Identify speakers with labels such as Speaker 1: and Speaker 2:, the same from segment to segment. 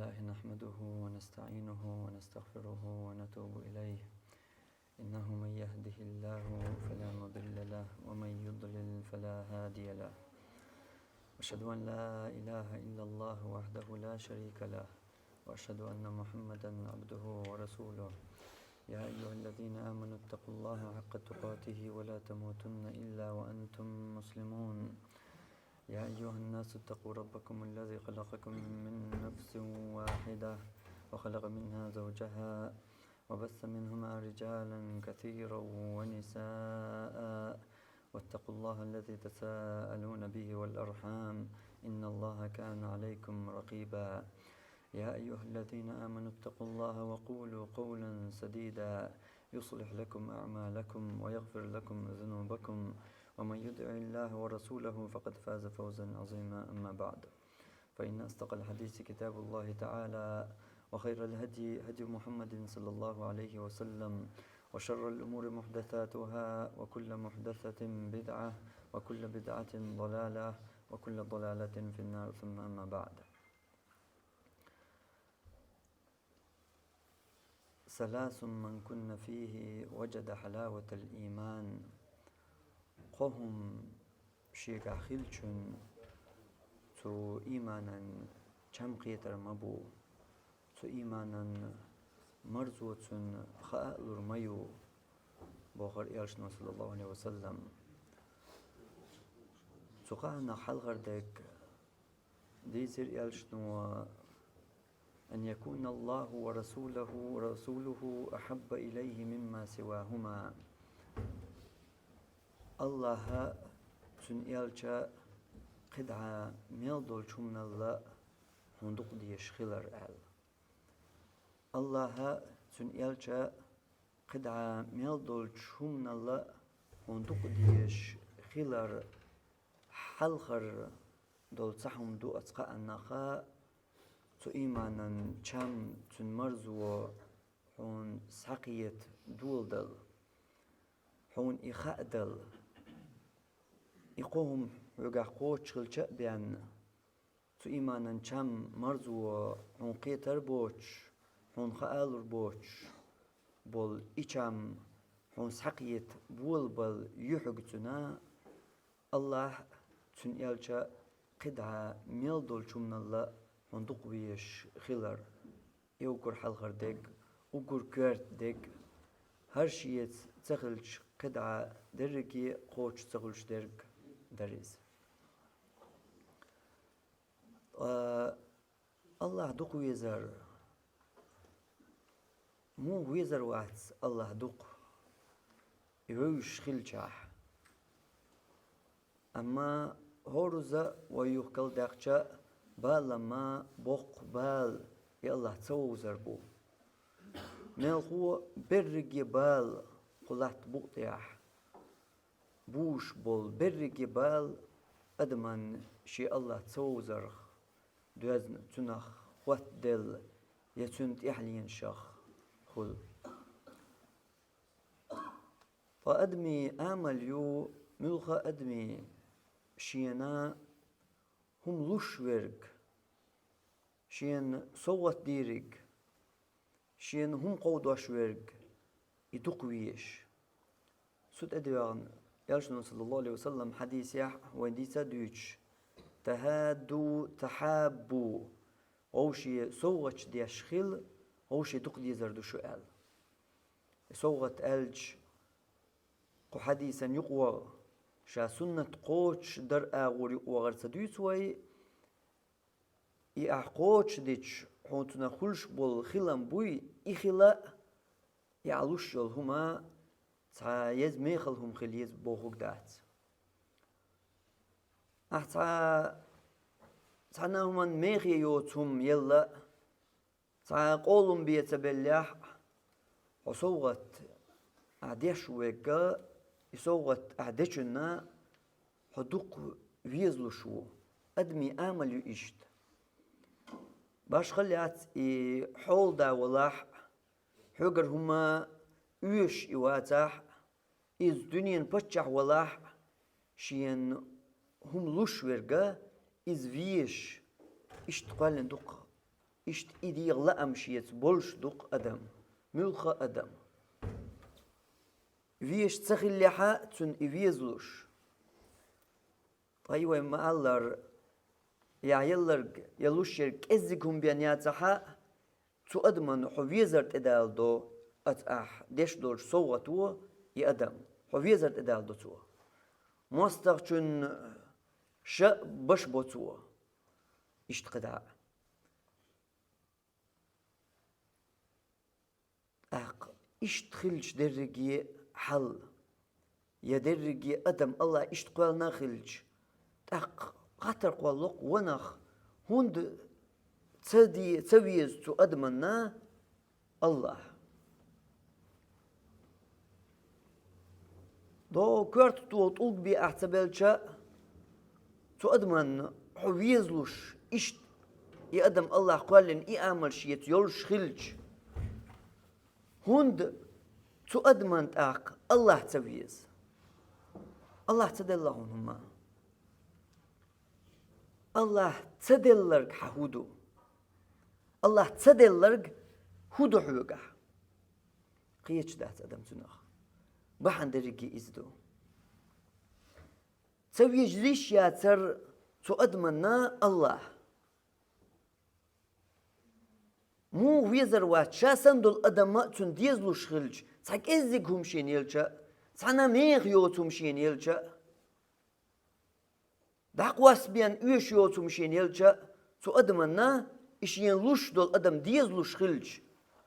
Speaker 1: لله نحمده ونستعينه ونستغفره ونتوب إليه إنه من يهده الله فلا مضل له ومن يضلل فلا هادي له أشهد أن لا إله إلا الله وحده لا شريك له وأشهد أن محمدا عبده ورسوله يا أيها الذين آمنوا اتقوا الله حق تقاته ولا تموتن إلا وأنتم مسلمون يا أيها الناس اتقوا ربكم الذي خلقكم من نفس واحدة وخلق منها زوجها وبث منهما رجالا كثيرا ونساء واتقوا الله الذي تساءلون به والأرحام إن الله كان عليكم رقيبا يا أيها الذين آمنوا اتقوا الله وقولوا قولا سديدا يصلح لكم أعمالكم ويغفر لكم ذنوبكم ومن يطع الله ورسوله فقد فاز فوزا عظيما أما بعد فإن أصدق الحديث كتاب الله تعالى وخير الهدي هدي محمد صلى الله عليه وسلم وشر الأمور محدثاتها وكل محدثة بدعة وكل بدعة ضلالة وكل ضلالة في النار ثم أما بعد ثلاث من كن فيه وجد حلاوة الإيمان قهم شيك خلچن تو إيمانا چم قيتر مبو تو إيمانا مرزوتن خألر ميو بوخر إلشنا صلى الله عليه وسلم تو قانا حلغر دك ديزر إلشنا أن يكون الله ورسوله أحب إليه مما سواهما الله تن إلشا قدعا ميلدول شمنا الله هندق ديش خلر أهل الله تن إلشا قدعا ميلدول شمنا الله هندق ديش خلر حلخر دول صحم دو أتقاء النخاء تو إيمانا چم تن مرزو هون ساقيت دول دل هون إخاء دل إقوهم وقع قوش خلچة بيان تو إيمانا چم مرزو هون قيتر بوش هون خالر بوش بول إچم هون ساقيت بول بل يحقتنا الله تن إلچا قدعا ميل دول چمنا الله هندق بيش خلر يوكر حلقر ديك وكر كارت ديك هر شيء تخلش قدعة درجي قوش تخلش درج دريز الله دق ويزر مو ويزر واحد الله دق يوش خلشح أما هورزا ويوكل دقشة بالما بوق بال يالله توزر بو ملخو برجي بال قلت بوطيح بوش بول برجي بال أدمن شي الله توزر دوزن تنخ وات دل يتنت إحلين شخ خل فأدمي آمل يو ملخا أدمي شينا هم لوش ورق شين صوت ديرق شين هم قوداش ورق يدقويش سود أدوان يالشنا صلى الله عليه وسلم حديث يح ونديسا دوش تهادوا تحابوا أوشي صوت ديشخيل أوشي دقدي زردو شؤال صوت ألج قو حديثا يقوى شا سنة قوش در آغوري وغرسة دوسوي قوش ديش حونتنا خلش بول خلم بوي إخلا يعلوش يول هما تا يز ميخل هم خليز بوغوك دات تا نهما ميخي يوتهم يلا تا قولهم بيتبلح وصوغت عديش ويقا يصوت أعدشنا حدوق ويزلو شو أدمي آمل يشت باش خليات حول دا ولاح حقر هما يوش يواتح إز دنيا بتشح ولاح شين هم لوش ورقا إز ويش اشتقال ندوق إشت إيدي لا أمشيت بولش دق أدم ملخ أدم فيش تسخي لحا تن إفيزلوش طيب ما الله يا يلرق يلوشر كزكم بيانياتها تو أدمن حفيزرت إدالدو أتأح ديش دول صوتو يأدم حفيزرت إدالدو تو مستغشن شا بش بوتو اشتقدع اشتخلش درجي حل يا درجي أدم الله اشتقالنا خلج قطر قولق ونخ هند تسويز تو أدمنا الله دو كرت تو طوق بي احتبالشا تو أدمن حويزلوش إشت يأدم الله قالن إعمل شيت يولش خلج هند تو أدمن تاق الله تسويز الله تدلهم هما الله تدلرك حهودو الله تدلرك هودو حوقع قيتش دات أدم تنخ بحن درجي إزدو تسوي جليش ياتر تو أدمنا الله مو ويزر واتشا سندل أدم تن ديزلو شخلج تاك إزيك همشين يلجا تانا ميغ يوتو مشين يلجا داقواس بيان إيش يوتو مشين يلجا تو أدمنا إشين لوش دول أدم ديزلو شخلج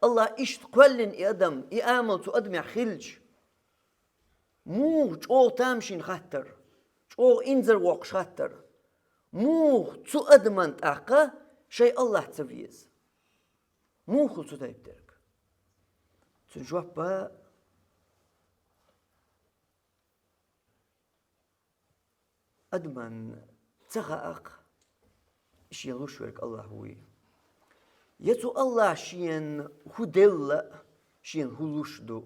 Speaker 1: الله إشت قولن أدم إعمل تو أدم خلج مو جو تامشين خطر جو إنزر وقش خطر مو تو أدمن تاقا شيء الله تفيز مو خلصو تايبترك تنجواب با أدمن تخاق إش يلوش ورك الله هوي يتو الله شين هدل شين هلوش دو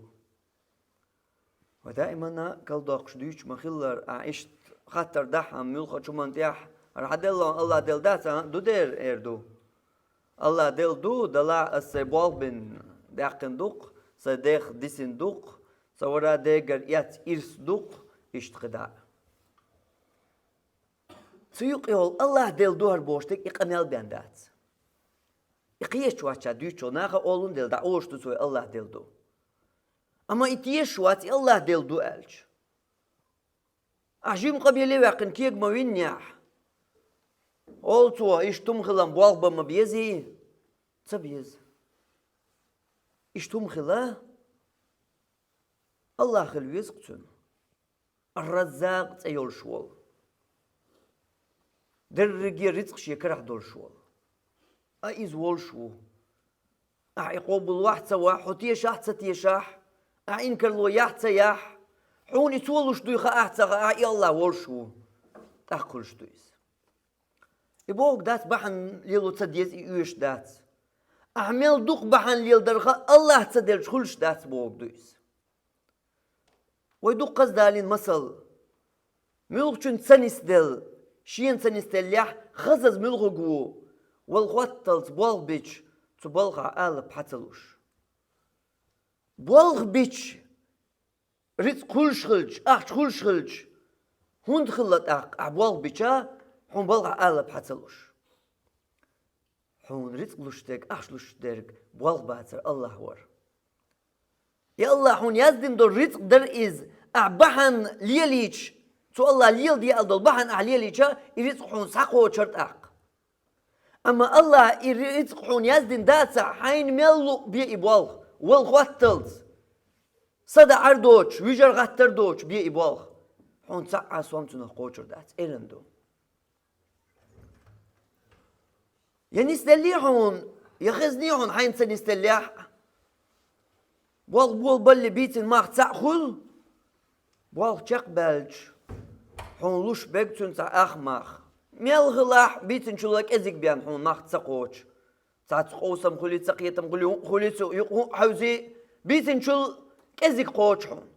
Speaker 1: ودائما قال داقش ديوش مخلر عشت خطر دحم ملخة شو منتيح راح الله دل داتا دو دير اردو الله دل دو دلا السيبوال بن داقن دوق صديق ديسن دوق صورا ديگر يات إرس دوق اشتقدع سيوق يقول الله دل دوهر بوشتك إقنال بياندات إقيش واتشا ديوشو ناخا أولون دل دا أوشتو سوي الله دل دو أما إتيش واتي الله دل دو ألج أحجيم قبيلي واقن كيك موين نياح أولتو إشتم خلان بوالبا ما بيزي تبيز إشتم خلا الله خلويز قتن الرزاق تيول شوال درقي رزق شيكرح دول شوال أيز وول شو أعقوب الواحد سوا حتيش أحتى تيشاح أعينكر لو يحتى يح حوني تولش دوي خاحتى أعي الله وول شو تأكلش دويس يبوك دات بحن ليلو تديز إيوش دات أعمل دوق بحن ليل درخا الله تدير شخلش دات بوك دويس ويدوق قصدالين مثل ملوكشن سنستل شين سنستل يح خزز ملغو والخواتلت بوال بيتش تبالغ آل بحتلوش بوالغ بيتش ريت كل شخلج كل شخلج هون خلت بوالغ بيتشا هون بالغ آل بحتلوش هون ريت لوشتك لوشتك بوالغ باتر الله ور يا الله هون يزدن دور ريت در إز بحن ليليش تو الله ليل دي أدل بحن ليليشا يريت هون ساقو شرط أما الله يريد حون يزدن داتsa حين ملو بي إبوالغ والغواتلز صدا عردوش ويجر غاتر دوش بي إبوالغ حون ساقا سوامتنا قوشر دات إلندو ينستلي حون يخزني حون حين سنستلي بوالغ بول بلي بيتن ماخ تاخل بوالغ تشاق بلج حون لوش بيكتون تاخ ماخ ميلغلاح بيتن شلك ازيك بيان حون ماخ تسقوش تسقوسم خلي تسقيتم خلي حوزي بيتن شل ازيك قوش حون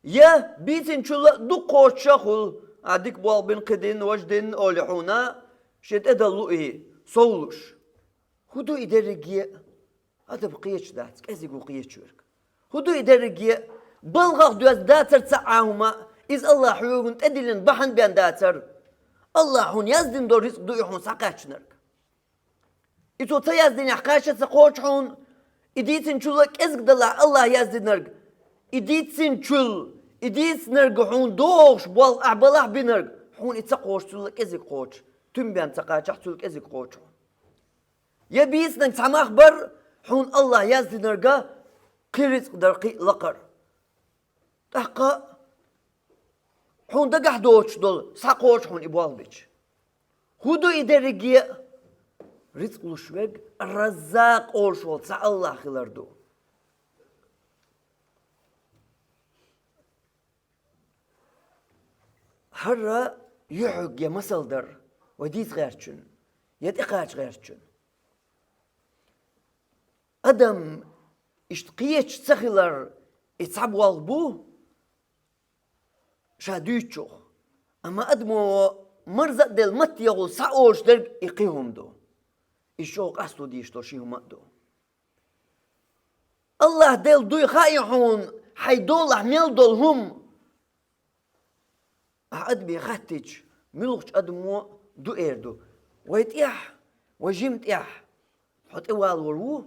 Speaker 1: يا بيتن شل دو قوش شخل عديك بوال بن قدين وجدين اولي حونا شد ادلو ايه صولش
Speaker 2: هدو إدرجية هذا بقيتش ذات كذي قوقية شورك هدو إدرجية بلغ دوز داتر تسعهما إذ الله حيوغن تدلن بحن بين داتر الله هون يزدن دور رزق دو يحون ساقاتشنرك إتو تيزدن يحقاشة ساقوش هون إديتن شلك إزق دلع الله يزدنرك إديتن شل إديت نرق هون دوش بول أعبلاح بنرق هون إتساقوش شلك إزق قوش تم بين ساقاتش شلك إزق قوش يبيس نك سما أخبر هون الله يزدنرك قرزق درقي لقر تحقا هون دقح دوش دول ساقوش هون إبوال بيش هدو إدرجية رزق لشوق الرزاق أولشول سا الله خلاردو هرّا يحق يا مسلدر وديت غيرتشن يدقاش غيرتشن أدم اشتقيتش سخلر اتسعب والبو شادوتشو أما أدمو مرزق دل مت يغل ساوش درق يقيهم دو الشوق أصلو ديشتو شيهم دو الله دل دوي خايحون حيدول أحمل دول هم أدمي خاتج ملوش أدمو دو إيردو ويتيح وجمت إح حط إوال ورو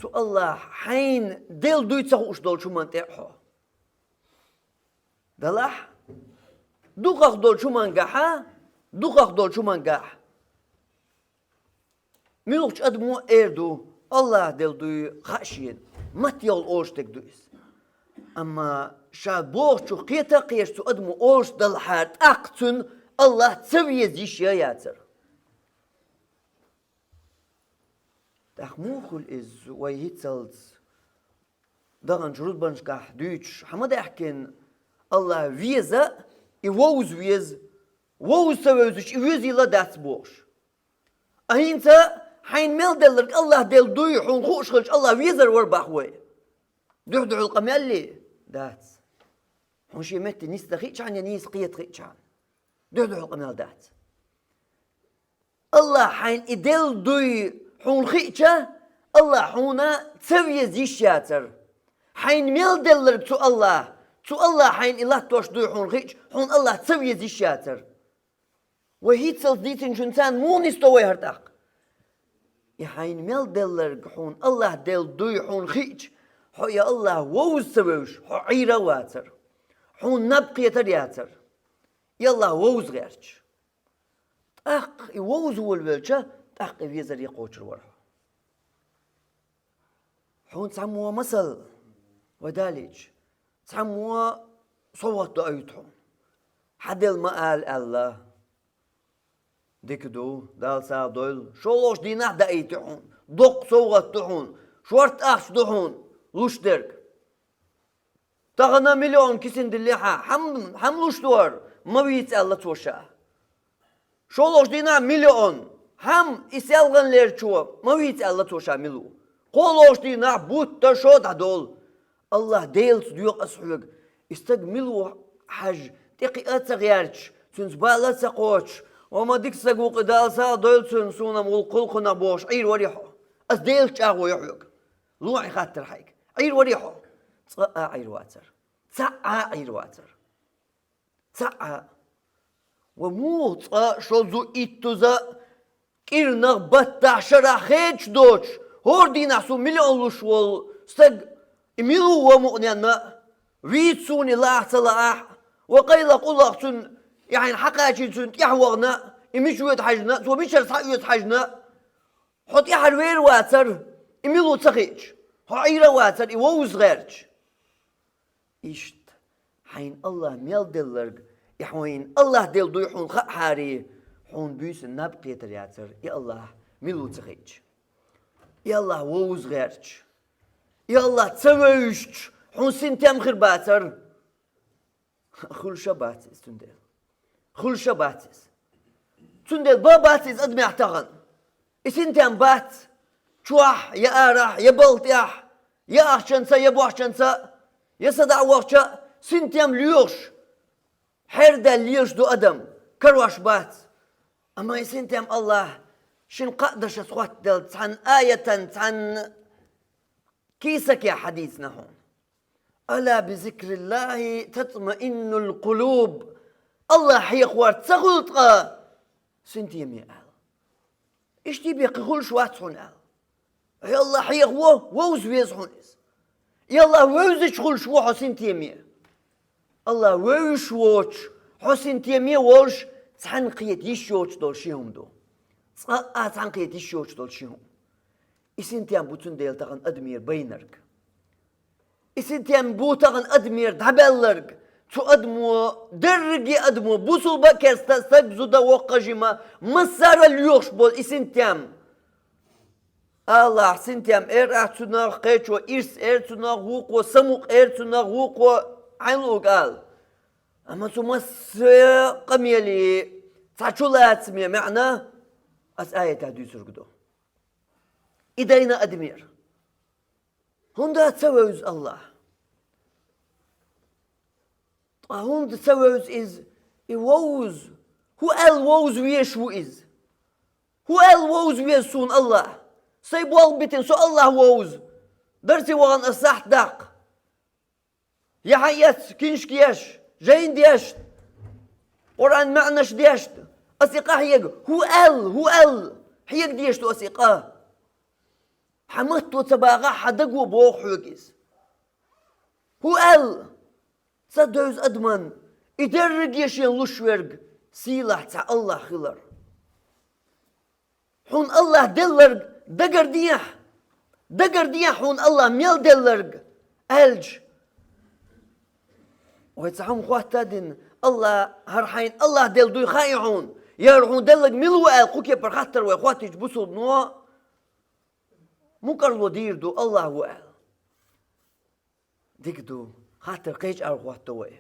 Speaker 2: تو الله حين دل دوي تسخوش دول شو من تيحو دلح دوخ دول شو من قاحا دوخ دول شو من قاح ملوش أدمو إيردو الله دل دوي خاشين متيول أوشتك دويس أما شابوش شو قيتا قيش تو أدمو أوش دلحات أقتن الله تسوي زيش ياتر تخموخ الإز ويهتسلز دغن جرود بنشكح دوش حمد أحكن الله ويزا يووز ويز ووز سويزش يوز يلا داتس بوش أهينتا حين ميل دلرك الله دل دوي حون خوش خلش الله ويزر ورباحوي دوح دوح القمال لي داتس حون شي متي نيس دخيتش عن نيس قيت خيتش عن دوح دوح القمال داتس الله حين إدل دوي حون خيتشا الله حونا تسوي زيش ياتر حين ميل دلرك تو الله حين الله توش دوي حون خيتش حون الله تسوي زيش ياتر وهيت سلس ديتن شنسان مو نستوي هرتاق يحين ميل دلرك حون الله دل دوي حون خيتش حو يا الله ووز سويش حو عيرا واتر حون نبقي ترياتر يلا ووز غيرش أق ووز والبلشة أق فيزر يقوتر ورها حون سموه مثل ودالج سموه صوت دعيتهم حدل ما قال الله ديكدو دال سادول شولوش دينه دعيتهم دق صوت دحون شورت أخش دحون لوش درك تغنى مليون كيسين دليحة هم لوش دور ما بيتسأل توشا شولوش دينا مليون هم إسألغن ليرشوا ما بيتسأل توشا ملو قولوش دينا بوت تشود هدول الله ديل ديوق أسحوق استقملوا حج تقي أتغيرش سنسبالة سقوش وما ديك سقوق دال سا دول سنسونا مولقلقنا بوش عير وريحو أس ديل شاغو يحيوك لوعي خاطر حيك عير وريحو تسقى عير واتر تسقى عير واتر تسقى ومو تسقى شوزو إتوزا كيرنغ بطع شراخيتش دوش هور دي نحسو مليون لشوال استق ملو ومؤنينا ويتسوني لاح تلاح وقيل قلق سن يعني حقاكي سن يحوغنا إمشويت حجنا سو بيشر صحيوت حجنا حط يحروير واتر إميلو تسخيش عيرا واتر إيووز غيرش إشت حين الله ميل دلرق يحوين الله دل دويحون خق حاري حون بيس النبقية ترياتر يا الله ميلو تسخيش يا الله ووز غيرش يا الله تسويش حون سنتيام خرباتر خل شباتس تندل خل شباتس تندل باباتس أدمي احتغن سنتيام بات شواح يا آرح يا بلطيح يا أحشنسا يا بوحشنسا يا صدع وقشا سنتيام ليوش حردا ليوش دو أدم كرواش بات أما سنتيام الله شن قدش سوات عن آية عن كيسك يا حديثنا هون. ألا بذكر الله تطمئن القلوب. الله حيقوار تغلط سنتي مئة إيش تبي يقول شوات هنا يلا حيقوه ووز ويزهونس يلا ووز شغل شو حسين تيمية الله ووش ووش حسين تيمية ووش تحنقيت يشوش دول شيهم دو تحنقيت يشوش دول شيهم إسين تيام بوتون ديل تغن أدمير بينرك إسين تيام بوتغن أدمير دعبالرك تو أدمو درجي أدمو بوصل بكرس تستجزو دا وقجما مسار اليوش بول إسين تيام الله سنتيام أعتنا قيتشو إرس أعتنا غوقو سموق أعتنا غوقو عينو قال أما تمس قميلي تعشولات مية معنى آية تهدي سرقدو إدينا أدمير هندا تسويز الله هندا تسويز إز إيووز هو الووز ويشو إز هو الووز ويسون الله سيبوال بيتن سو الله ووز درسي وغن أصح داق يا حيات كينش كياش جاين دياش قرآن معناش دياش أسيقاه حيق هو ال حيق دياش تو أسيقاه حمدتو تباغا حدقو بوخ حوكيس هو ال صدوز أدمان إدرق يشين لشورق سيلاح تاع الله خلر حون الله دلرق دقر دياح حون الله ميل دلرق ألج ويتسحون خواتادين الله هرحين الله دل دوي خايعون يرحون دلق ملو قوكي برخاتر ويخواتيج بسو نوا مكر دير دو الله هو ديك دو خاطر قيج أرخواتوي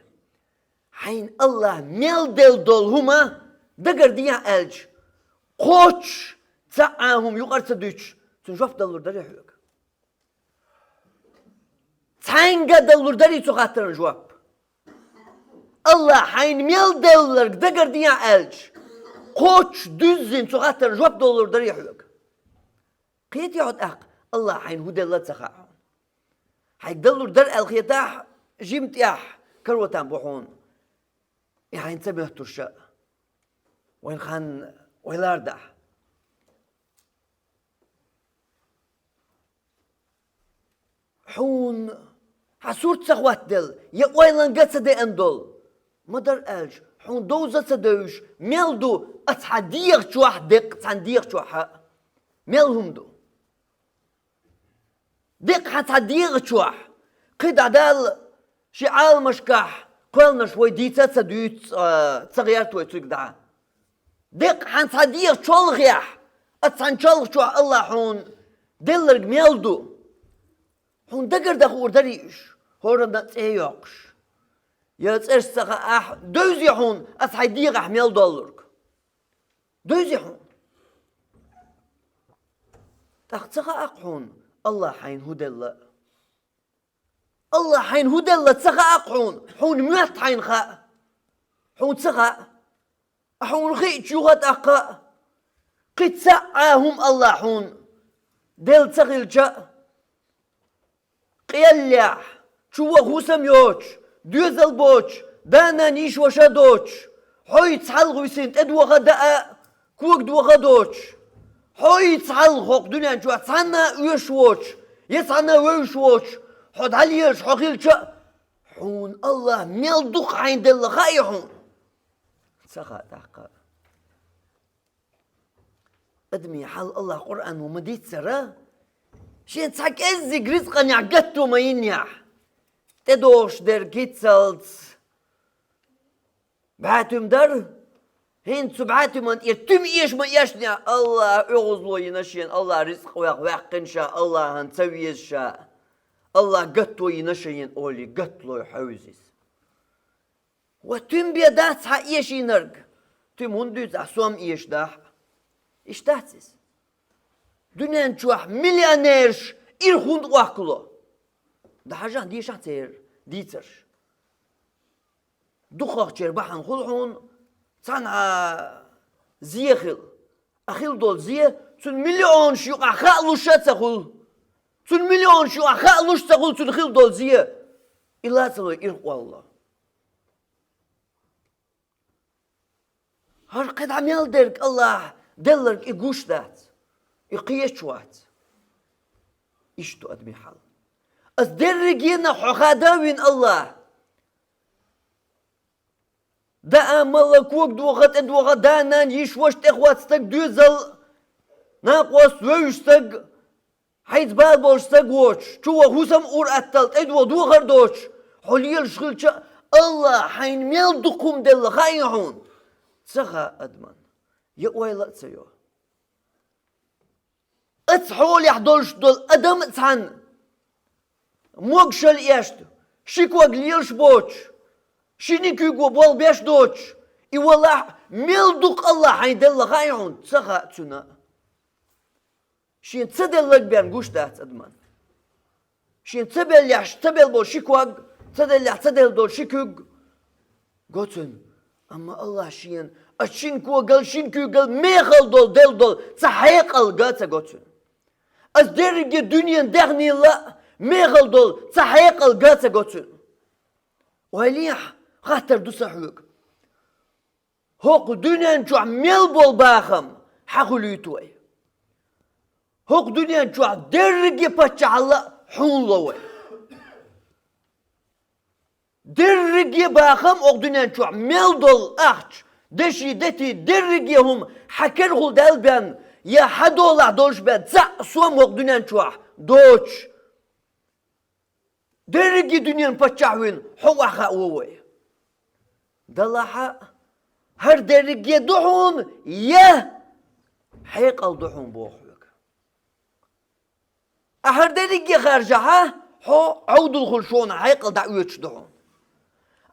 Speaker 2: حين الله ميل دل دول هما دقر دياح ألج قوش تسعاهم يقرص دوش تنشوف دلور داري حيوك تانجا دلور داري تخاطر جواب الله حين ميل دلور دقر دياح ألج قوش دوزين تخاطر جواب دلور داري حيوك قيت يعود الله حين هو دلور تخاعون حين دلور در الخيطاح جيمت ياح كروتان بوحون يعني تسميه ترشاء وين خان ويلاردح حون حسورت سخوات دل يقويلن قد سدي اندول مدر ألج حون دوزة سدوش ميلدو أتحديق شوح دق تحديق شوح ميلهم دو دق حتحديق شوح قد عدال شعال مشكح قولنا شوي ديتا سدوت تغيرت ويتوك دق حتحديق شولغيح أتحنشولغ شوح الله حون دلرق ميلدو حون دقر دخور دريش هورنا تيوقش يتسرش سخا دوزي حون أتحديق أحميل دولارك دوزي حون تخسخا أقحون الله حين هدل الله حين هدل تسخا أقحون حون ميت حين خا حون تسخا حون خيت شوهت أقا قد سعاهم الله حون دل تغيل جاء قيلح شو غوسم يوش دوزل بوش دانا نيش وشادوش حوي تحلغ ويسنت ادو غداء كوك دو غدوش حوي تحلغ دنيا نشوح تحنا ويشوش يتحنا ويشوش حد عليش حقيل شا حون الله ميل دوخ عين دل خايحون سخا تحقا ادمي حال الله قرآن ومديت سرا شين تحك ازيق رزقا يعقدتو ما ينيح تدوش در كيتسلت بعتم در هين سبعاتم من يتم ايش ما يشنع الله اغزلو ينشين الله رزق ويقن شاء الله هنسوي شاء الله قتلو ينشين اولي قتلو يحوزيس وتم بيدات حق ايش ينرق تم هندوز احسوم ايش داح ايش تحسس دنيا نشوح مليونيرش إرخوند واكلو ده حاجة ديش عتير ديتر دخاق تير بحن خلحون صنع زيخل أخيل دول زيه تون مليون شو أخاء لوش تقول تون مليون شو أخاء لوش تقول تون خيل دول زيه إلا تلو إرق والله هر قد عمل درك الله دلرك إقوش ذات إقيش وات إشتو أدمي حال أس درجينا حخاداوين الله دا ملكوك دوغت ادوغت دانان يشوشت اخواتستك دوزل ناقوس ويشتك حيث بالبوشتك ووش شو هوسم اور اتلت ادو دوغر دوش حليل شغلش الله حين ميل دقوم دل خايحون تسخى ادمان يقوي لا تسيو اتحول يحضلش دول ادم اتحن موغشل ايشت شيكو اقليلش بوش شينيكو يقول بول بيش دوش اي والله ميلدوك الله حين دل خايحون تسخى تسونا شين تسدل لك بيان قوش تحت ادمان شين تبل يحش تبل بول شيكوغ تدل يح تدل دول شيكوغ قوتن اما الله شين اشينكو قال شينكو قال ميخل دول دل دول تحيق القاتا قوتن از درجة دنيا دغني لا ميخل دول تحيق القاتا قوتن وهليح خاطر دو صحوك هوق دنيا نجوع ميل بول باخم حقو ليتوي هوق دنيا نجوع درجة باتش الله حول لوي درجة باخم هوق دنيا نجوع ميل دول اخش دشي دتي درجة هم حكره دالبان يا حدولا دوش بان تسع سوام هوق دنيا نجوع دوش درجة دنيا باتشاوين حوا خاوي دلها هر درجة دحون يا حيقل دحون بوخوك هر درجة خارجها حو عود الخلشون حيقل دعويتش دحون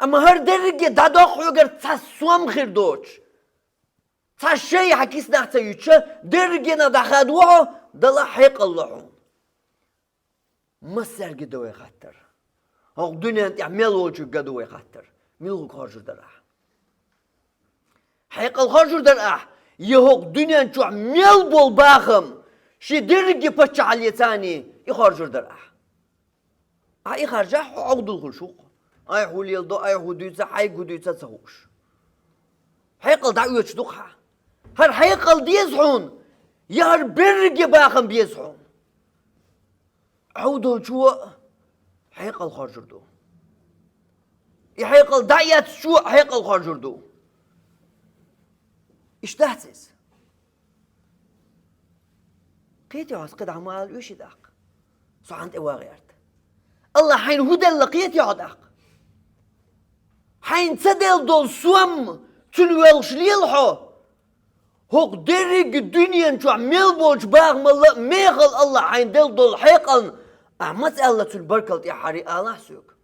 Speaker 2: اما هر درجة دادوخ يقر تسوام خير دوش تشي حكيس نحتا يتشا درجة ندخدوه دلها حيقل دحون مصر قدوه خطر هاق دنيا تعمل وجه قدوه خطر ميلو خارج درح حقيقة الخارج درح يهوق دنيا نشوع ميل بول باخم شي درجة بتش على ثاني يخارج درح اي خارجه عقد الخلشوق اي حوليل دو اي حدوثه حي حدوثه تسوش حقيقة دعوه تشدقها هر حقيقة ديزحون يهر برجة باخم بيزحون عودو شو حقيقة الخارج دو يحقق دعيات شو حقق الخارج دو ايش تحسس قيتي عاس قد عمال وش داق سو عند اواغيرت الله حين هدى لقيتي عداق حين تدل دول سوم تنوالش ليلحو هوق درج الدنيا نشو عميل بوش باغ ملا ميغل الله حين دل دول حقا احمد الله تنبركل يا حري الله سوك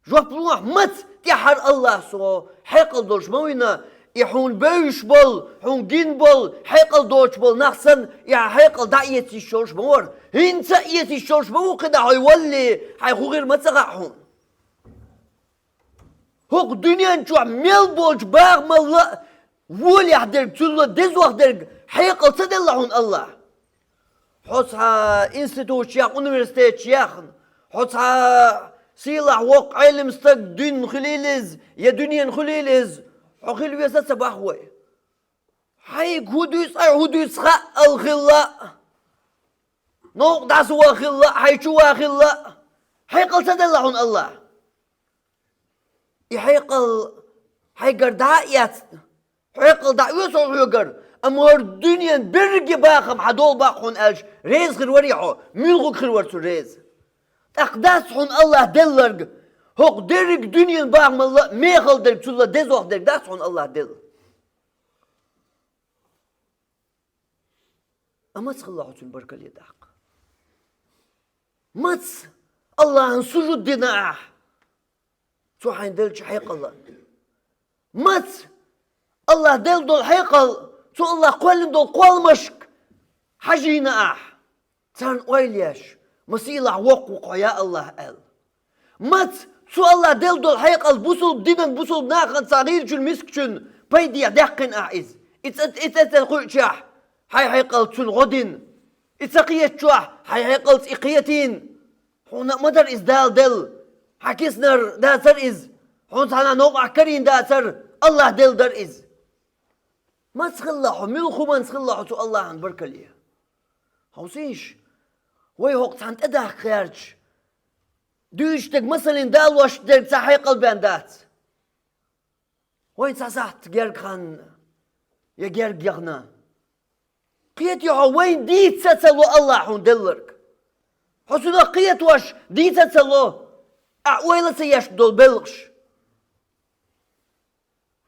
Speaker 2: جواب بلوح مت تحر الله سو حقل دوش موينا يحون بيش بول حون جين بول حقل دوش بول نحسن يا حقل دعيتي الشوش مور هنت يتي الشوش مو كده هيولي حيخو غير ما تقعون هوق دنيا نشوع ميل بولج باغ ملا ولي حدرك تلو دزو حدرك حقل تدلعون الله حوصها انستيتوت شيخ انيفرسيتي شيخ حوصها سيلح وق علم ستك دين خليلز يا دنيا خليلز حخيل ويسا سباحوي حيك هدوس اي هدوس خاء الخلاء نوق دعسوا خلاء حيشوا خلاء حيقل تدلعون الله يحيقل حيقر دعايات حيقل دعويس وحيقر اما الدنيا برقي باخم حدول باخون اج ريز خير وريحو ملغو خير ورسو ريز اقداس حون الله دلرق هوق درق دنيا باغم الله ميخل درق تلا دزوخ درق داس حون الله دل اما تخلعو تن بركة ليداق ماتس الله انسجد دينا سو حين دلش حيق الله ماتس الله دل دول حيقل سو الله قوالن دول قوال مشك حجينا تان اويلياش مسيلة وقوق يا الله قال مات سو الله دل دول حيقل بوصل دينا بوصل ناخن صغير جل مسكشن بيدي دقن اعز إتسقيتشح هاي قلت غدين إتسقيتشح هاي قلت إقيتين هنا مدر إزدال دل حكيسنر داسر إز هون سانا نوقع كرين داسر الله دل در إز ما تخلحوا ملخو ما تخلحوا تو الله عن بركة ليه هوسيش وي وقت عند أده خيرج دوشتك مثلا دال واش دل صحي قلبان دات وين ساسحت جرق خان يا جرق يغنى قيت يو وين ديت ستسلو الله حون دلرك حسنا قيت واش ديت ستسلو ويلا سياش دول بلغش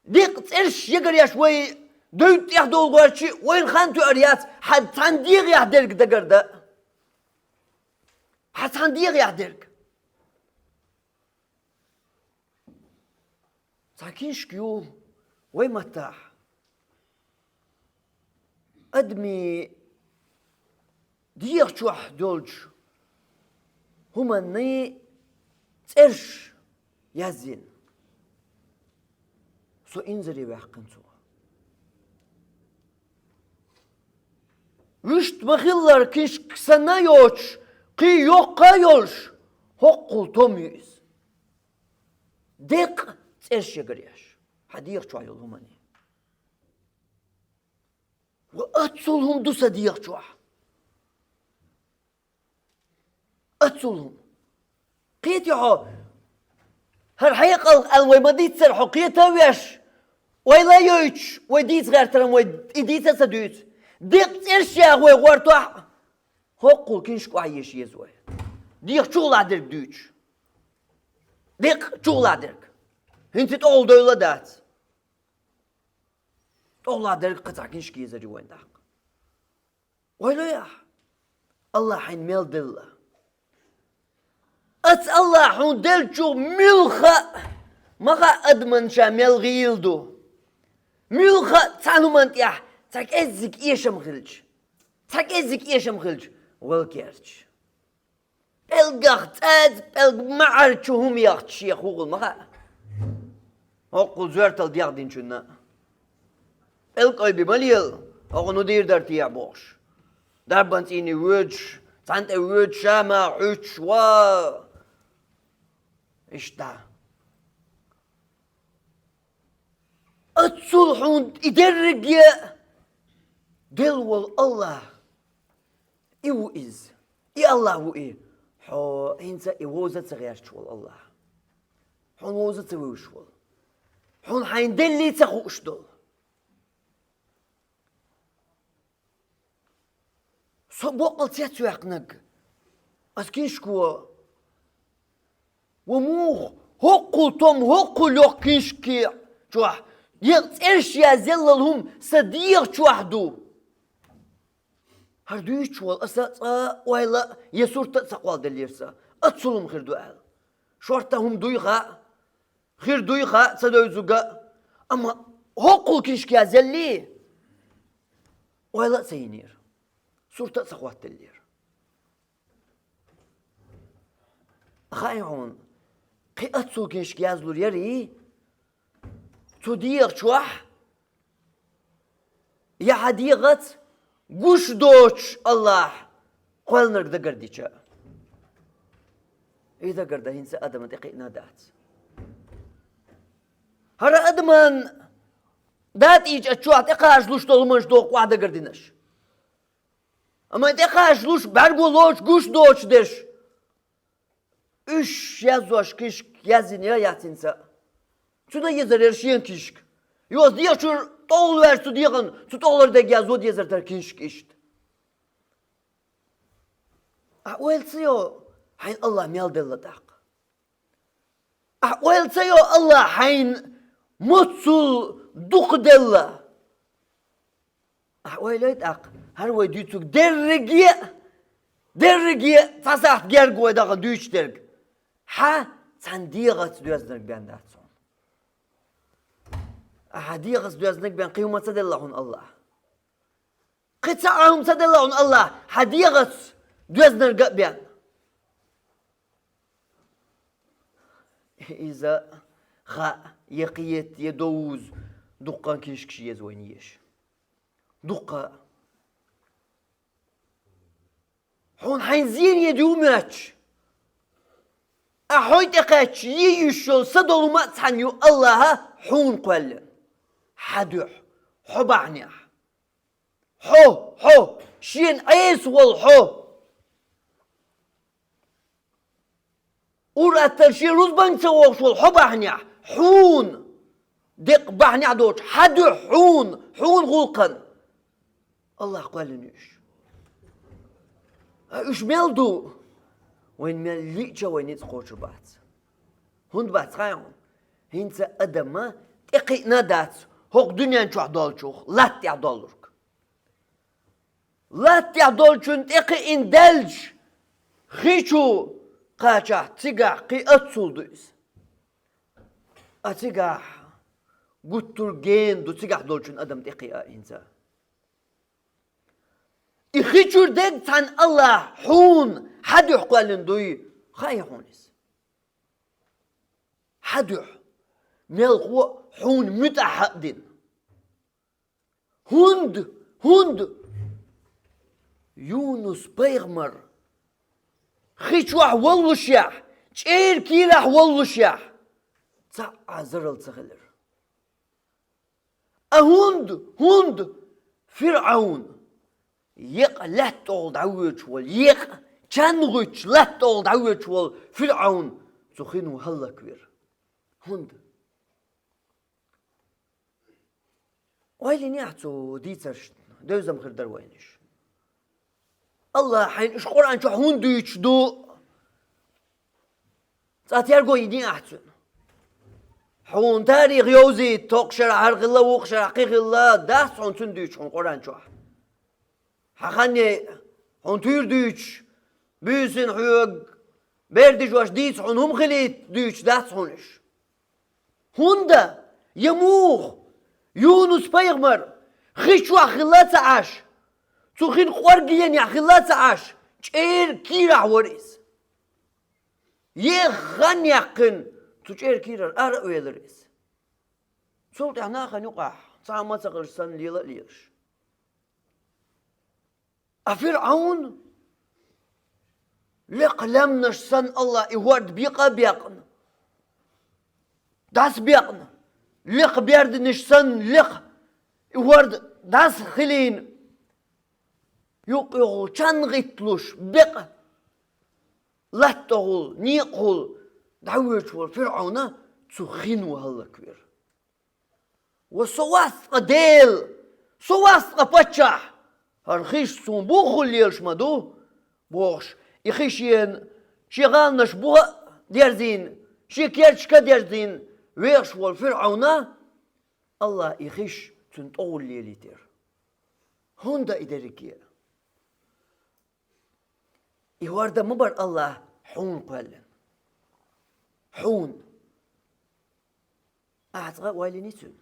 Speaker 2: ديق إرش يقر يا شوي دوت يحدول غارشي وين خانتو أريات حد تنديغ يحدرك دقر دا حد تنديغ يحدرك ساكين شكيو وين متاح أدمي ديغ شوح دولج هما ني ترش يزين سو انزري بحقن سو رشت مخيلر كيش كسنا يوش قي يوقا يولش هقل توميز ديق ترش يقريش حديق شوح يلهمني وأتصلهم دو صديق شوح أتصلهم قيت يحو هالحقيقة الويمديت سرحو قيتها ويش ويلا يوش ويديت غير ترم ويديت سدوت ديق ترشيا ويغورتوح هقول كنشكو عيش يزوي ديق شغل عدرك دوش ديق شغل عدرك انت تقول دولا دات تقول عدرك قطع كنشكي يزري وين داق ويلا يا الله حين ميل دله أت الله حون دلشو ملخا مغا أدمن شا ملغيلدو ملخا تانو منتيح تاك ازك إيشم خلج تاك ازك إيشم خلج والكيرتش بلغتاد بلغ معرشو هم يغتش يخوغل مغا هقل زورتل ديغدين شنا بلغ أي بماليل أغنو دير در تيعبوش داربانت إني ويدش تانت ويد شاما عوش وا إشتا الصلحون إدرج يا دلول الله إيو إز إي الله هو إيه حو إنسا إيوزة تغيرش وال الله حون ووزة تغيرش وال حون حين دلي تخوش دول صبوق التياتو يقنق أسكيشكوا وموخ هقل توم هقل يقيشكي جوح يغترش يا زللهم صديق جوحدو هردوش جوال أساس ويلا يسور تسقوال دليرسا أتصلهم خير دوال شورتهم دويخا خير دويخا سدويزوغا أما هقل كيشكي يا زلي ويلا سينير سورة سقوات اللير خايعون قيئة سوكيش كيازلور يري تديق شوح يا حديقة قوش دوش الله قولنر دا قرديشا إذا قرده هنسا أدمان تقيئنا دات هرا أدمان دات إيج أتشوح تقاش لوش طولمنش دوق واحدة قردينش أما تقاش لوش برقولوش قوش دوش دش üç yazmış kişk yazın ya yatınsa. Şuna yazar şiyen kişk. Yoz diye şu doğul ver su diyen su doğulur da yazı diye yazar kişk işte. Ahwel siyo hain Allah miyal delladak. Ahwel siyo Allah hain mutsul duk della. Ahwel edak her ve dütük dergiye fasah gergo edak düç derg. Ha صنديقة دوزنك بين داتون أحاديقة دوزنك بين قيوم صد الله الله قطعهم صد الله الله حديقة دوزنك بين إذا خا يقيت يدوز دقان كيش كشي يزوينيش دقة حون حينزين يدوماتش أحويت أقاتش يشول صدلو ماتحن يو الله حون قوالن حدوح حبعنيح حو شين عيس والحو ورأتل شي رزبان سواش والحبعنيح حون دق بعنيح دوش حدوح حون غلقن الله قوالنيش إيش ميلدو وين ميل ليتشا وين يتقوش بعد هند بعد خايون هنسا أدما تقي ندات هوك دنيا نشوح دولشوخ لا تعدولك لا تعدولشون تقي اندلج خيشو قاچا تيقع قي أتصل دويس أتيقع قطر جين دو تيقع دولشون أدم تقي هنسا إخيشور ديك عن الله حون حدوح قالن دوي خاي حونس حدوح ميل حون متحدين هند يونس بيغمر خيشوح والله شيح شير كيرح والله شيح تسع زرل تغلر هند فرعون يق لا تولد عوج واليق كان غوش لا تولد عوج والفرعون سخينو هلا كبير هند ويلي نيعتو ديترش دوزم غير دروينش الله حين اش قرآن شو هندو يشدو ساتيرغو يدين احسن حون تاريخ يوزي توقشر عرق الله وقشر حقيق الله داس حون تندو يشون قرآن شو حقاني هون تير ديش بيسن حيوغ بردش واش ديس هون هم خليت ديش داس هونش هوندا يموخ يونس بيغمر خيشوا خلات عاش تخين قورجين يا خلات عاش تشير كيرا وريس يخن يقن تشير كيرا أرأو يدريس صوت هنا خن يقع صعب ما تقرسن ليلا ليش فرعون لق لم نشسن الله يورد بيقن داس بيقن لق بيرد نشسن لق يورد داس خلين يقول كان غيتلوش بيق لا تقول نيقول دعوة فرعون تخينوا هلا كبير وسواس قديل سواس قبتشح هرخيش سون بوخو ليش مدو بوخش يخيشين شي غانش بوها ديرزين شي كيرشكا ديرزين ويش والفرعون الله يخيش تنطول ليليتير هوندا إدريكيا يواردا مبر الله حون قالن حون أعتقد وايلي نيتون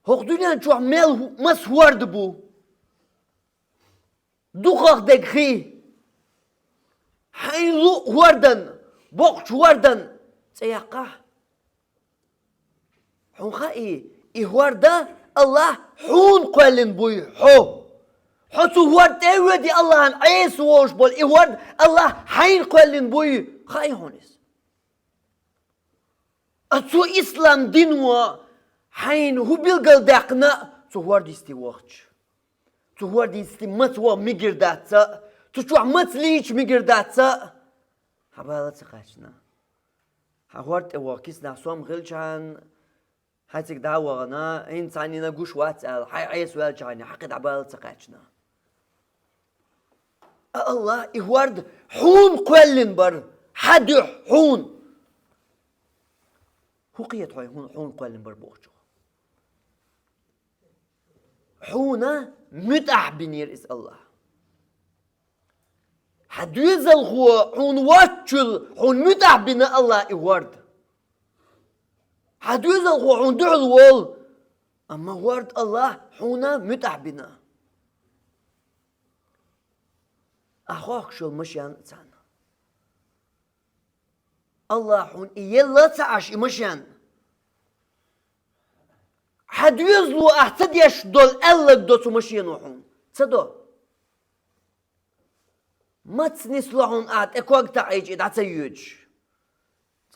Speaker 2: هوك دنيا نشوح ميل مس وارد بو دوخاق دقخي حين لو واردن بوقش واردن سيقع حون خائي إهواردا الله حون قالن بوي حتو وارد ايودي الله عن عيس ووش بول إهوارد الله حين قالن بوي خائي هونس أتو إسلام دينوا حين هو بيلقل داقنا تهوار ديستي وقتش تهوار ديستي متوا ميقرداتsa تشوع متليش ميقرداتsa حبالة تقاشنا حوارت واقيس نحسوام غلشان حيثك دعوغنا هين تعنينا قوش واتسال حي عيس والجاني حقد عبالة تقاشنا الله إهوارد حون قولن بر حدو حون هو قيت حون قولن بر بوخشو حونا متح بنير إس الله حدوزل هو حون واتشل حون متح بنا الله إورد حدوزل هو حون دعل وول أما ورد الله حونا متح بنا أخوك شو مشيان تانا الله حون إيلا تعش مشيان حد يزلو أحتد يشدل ألق دو تمشينوحون تصدو ما تسنسلوحون اكواق تعيج إدعا تسيوج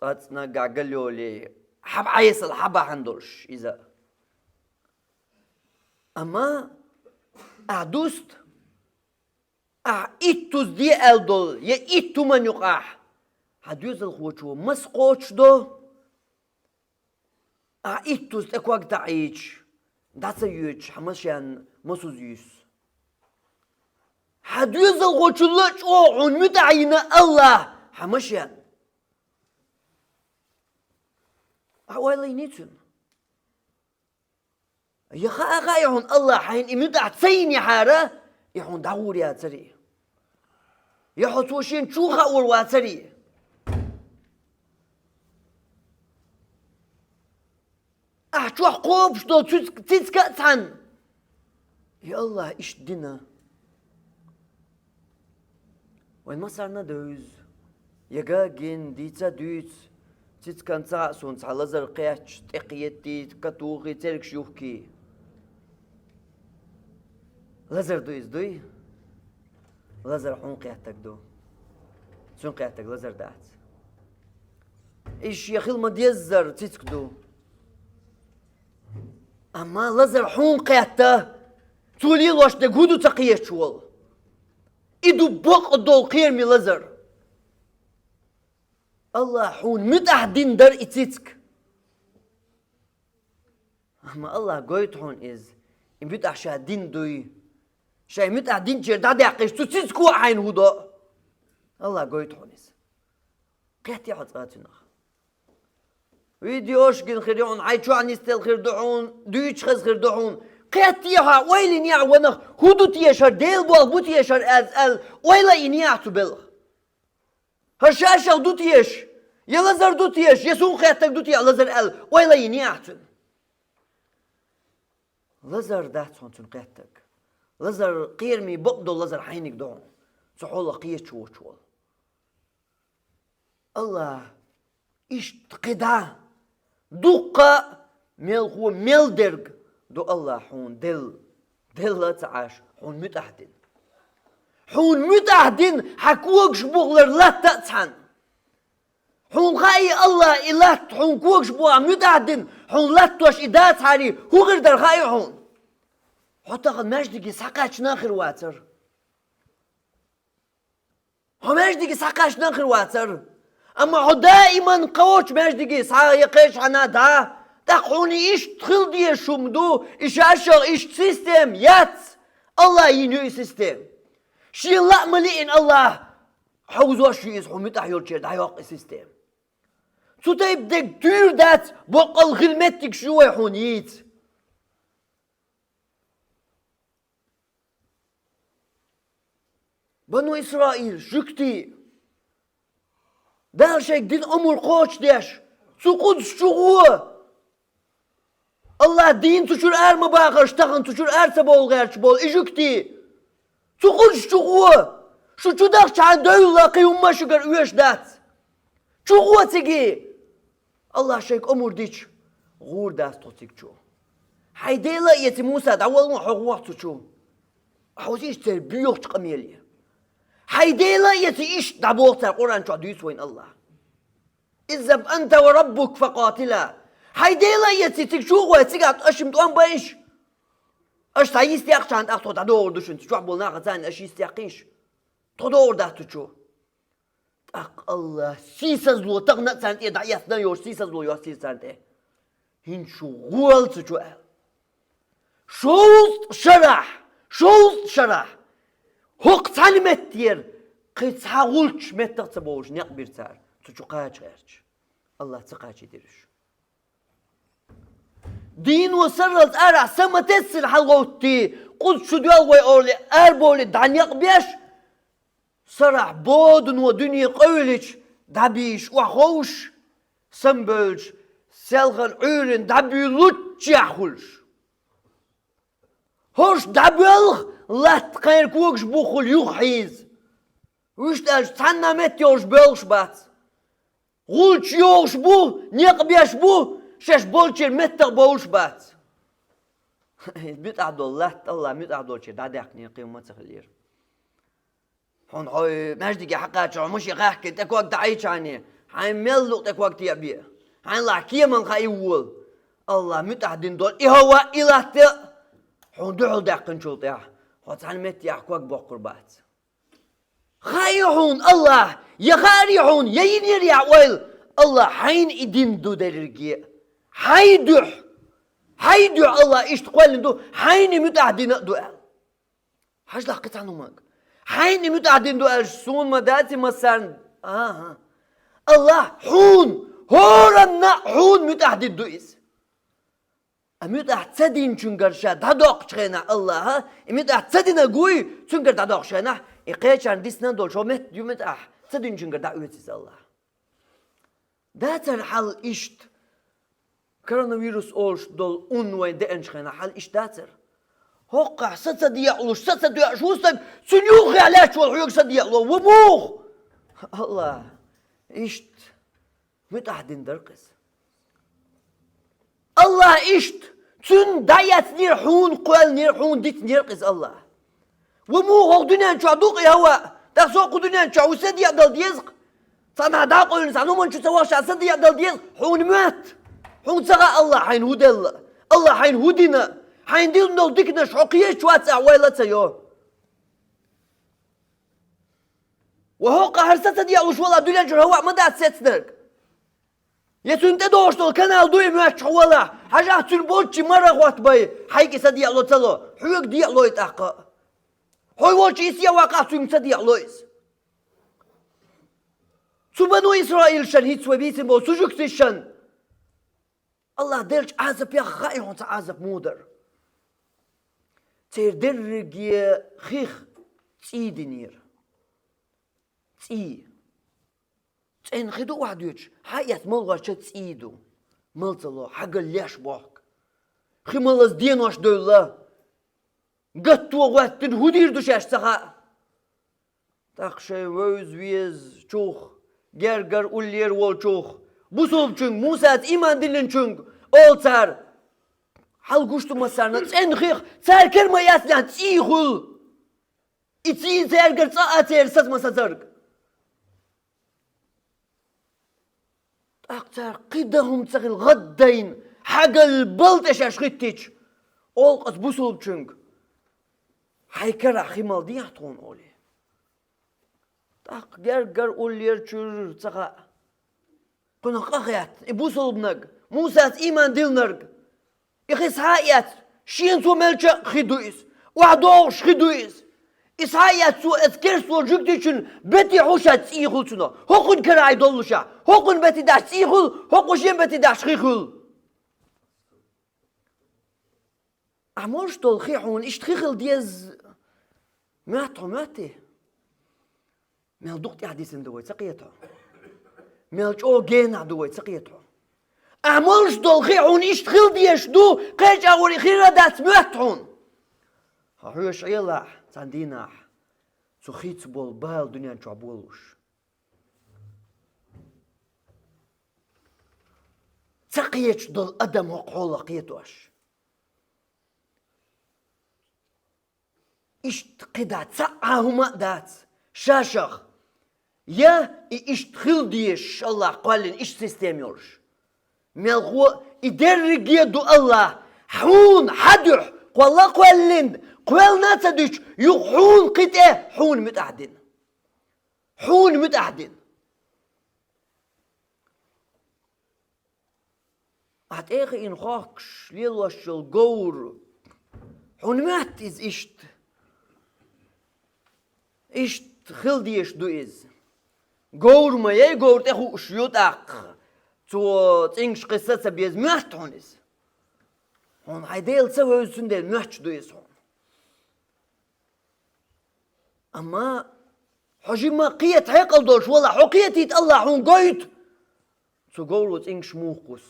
Speaker 2: صاتنا قاقليو لي حب عيس الحبا حندرش إذا أما أعدوست إتوز دي ألدول إتو من يقاح حد يزل خوشو مسقوش دو إتوز اكواق تعيج إدعا تسيوج حمشان مسوزيوس حد يزل خوشو لش عن متعين الله حمشان أولا ينيتون يخا يحون الله حين إمدع تسيني حارة يحون داور يا تري يحطوشين شوخا والواتري أحشوح قوبش دو تتكتعن يا الله إيش دينا وين ما صارنا دوز يقاقين ديتا دوز تتكن تعسون على زرقياتش تقيتي كتوغي ترك شوكي لازر دويز دوي لازر حون قياتك دو شون قياتك لازر دات ايش يا خيل ما ديزر تتكدو اما لازر حون قياته تولي لوش تقودو تقيت شوال إدو بوق الدول قيرمي لازر الله حون متعدين در إتيتك أما الله قويت حون إز إن بيتع شادين دوي شاي متعدين جير دادي عقيش تتيتكو عين هدو الله قويت حون إز قياتي عطاتنا فيديوش جن خيريون عايشو عن يستيل خير دعون دويش خز خير دعون قياتيها ويلين يا ونخ هدو تيشر ديل بوال بو تيشر أز ويلا إنياتو بلغ هالشاشة دوتيش يا لزر دوتيش يسون خياتك دوتي على لزر ويلا ينيعتن لزر داتون تن قياتك لزر قيرمي بقدو لزر حينك دون سحول قيت شو الله إيش تقدا دقة ميل هو ميل درج دو الله حون دل لا تعاش حون متحدن حون متعهدين حكوكش بغلر لا تأتحن حون خاي الله إلات حون كوكش بوع متعهدين حون لا توش إدات حالي هو غير در خاي حون حتى قد ماجدكي ساقاش ناخر واتر هو ماجدكي ساقاش ناخر واتر أما هو دائما قوش ماجدكي ساقا يقيش عنا دا حوني إيش تخل دي شمدو إيش أشغ إيش سيستم يات الله ينوي سيستم شي لا مليئن الله حوزوا شي يصحوا متحيول شير دعيوق السيستم سو تيبدك دير دات بقل غلمتك شوي حونيت بنو إسرائيل شكتي دار شيك دين أمور قوش ديش سو قدس شغوه الله دين تشور ار مباقرش تخن تشور ار سبول غيرش بول إجوكتي تقول شغوه شو داخش عن دولة قيوم ما شجر ويش دات شغوه تجي الله شيك أمور ديش غور داس توتيك شو حيديلا يتي موسى دعوة حقوق تشو حوزيش تربيوش قميلية حيديلا يتي إيش دعوة القرآن شو ديس وين الله اذهب أنت وربك فقاتلا حيديلا يتي تكشو ويتيقات أشم دوان بايش اش تاي استياق چند اخ تو دور دوشن تو بول ناقه زن اش استياقيش تو دور ده تو اق الله سيسز لو تقنا سنت يدا يسنا يور سيسز لو يور سيسنت هين شو غول تو شوز شرح هوق تعلمتير قيت حاولش متر تبوش نقبر تار تو قاچ غيرش الله تقاچ يديرش دين وسرت أرع سما تسر حلوتي قد شو ديال ويقولي أربولي دعنيق بيش سرع بودن ودنيا قولش دبيش وخوش سنبلش سلغن عورن دبي لوتش يحولش هوش دبيلغ لا تقير كوكش بوخل يوحيز وش تاج تحنا مت يوش بيلش بات غولش يوش بو نيق بيش بو شش بولشير متر بولش بات متعدل الله متعدل شيء دادقني قيمة تخلير هون هاي مجدي حقات شو مش يحكي تكوك تعيش عني هاي ملو تكوك تيابيه هاي لا كيمان خايول الله متعدين دول هو إله ت هون دعول دقن شوطيا هون مت يحكوك بقربات خايحون الله يخاريحون يينير يا ويل الله حين إدين دو درجي هيدو الله إيش تقول دو حين متعدين دو حاج لقيت عنه ماك حين متعدين دو سون مداتي مسان الله حون هورنا حون متعدين دو إس متعدين شنقر شاد هدوق شخينا الله ها متعدين قوي شنقر هدوق شخينا إقيتشان ديسنا دول شو مت يوم متعدين شنقر دعوتيس الله داتر حال إشت كوروnavirus olش دول وين دقن شخينا حال إشت داتر هوقع ستديقلوش شو استك سنيوخي علاش والحيوك ستديقلو وموخ الله إشت متعدين درقس الله إشت تن دايت نيرحون قوال نيرحون ديت نيرقس الله وموخ دنيا شو عدوقي هوا تخسوق دنيا شو سديق دل ديزق صنع داقل نسانو من شو سواش سديق دل ديزق حون مات حون سغا الله حين هدل الله حين هدنا حين ديل نو ديكنا شعقية شواتسع ويلتا يو وهو قهر ستديق وش والله دنيا شو هوا مدات ستنرك يتون تدوش دول كانال دوي ماتش والله حاجات تنبوتشي مرة وقت باي حيكي سديق لو تلو حيوك ديق لو يتحقق هوي وشي يسيا واقع سويم سديق لويس سو بنو إسرائيل شن هيت سوى بيسن بو سوجوك تشن الله ديرش عازب يا خائعون عازب مودر تير درجي خيخ تي دينير تي تين خدو واحد يوتش حيات ملغا شت ايدو ملتلو حق الليش بوك خي ملز دينوش دولا قطو وقت هدير دوشاش سخا تاقشي ويز ويز چوخ gerger ullier wol çoğ. Bu sol çünkü Musa'd iman dilin çünkü oltar. Hal guştu masarna sen xix serker mayaslan tsihul. İçin serger saater saz masazark. Aktar qidahum tsagil gaddayn hagal baltaş aşgittiç. Ol qas bu sol çünkü. Haykara ximal diyatun oli. Tak gerger ullier çür tsaga. Konak hayat. Bu solbnag. Musa'd iman dilnark. إخيس هايات شين سو ملجأ خدويس وعدوش خدويس إس هايات سو أذكر سو جكتشن بتي حوشة تسيخل سنو هقن كراي دولشا هقن بتي داش تسيخل هقن شين بتي داش خيخل أمورش دول خيحون إش تخيخل ديز ماتي مال دقتي حديثن دوي سقيتها مال جو جينا دوي سقيتها أعملش دول خيعون يشتغل ديش دو قيش أوري خيرا دات مهتون هاوش عيلا تاندينا سخيت بول بال دنيا نشعبولوش تقيتش دول أدم وقعولا قيتوش اشتقدات سقاهما دات شاشخ يا اشتغل ديش الله قالن اش سيستيميورش ملغو إدرج يدو الله حون حدح والله قولن قول ناتدش يحون قطع حون متعدن حون متعدن عاد إخي إن خاكش ليلوش الجور حون ماتز إشت خلديش دو إز جور ما يجور تخو شيوتاق تو تينش قصة بيز مهت هونس هون هيديل سوى يسندل مهتش دويس هون أما حجما قيت حيقل دوش والله حقيتي الله هون قيت تو قولو تينش موقس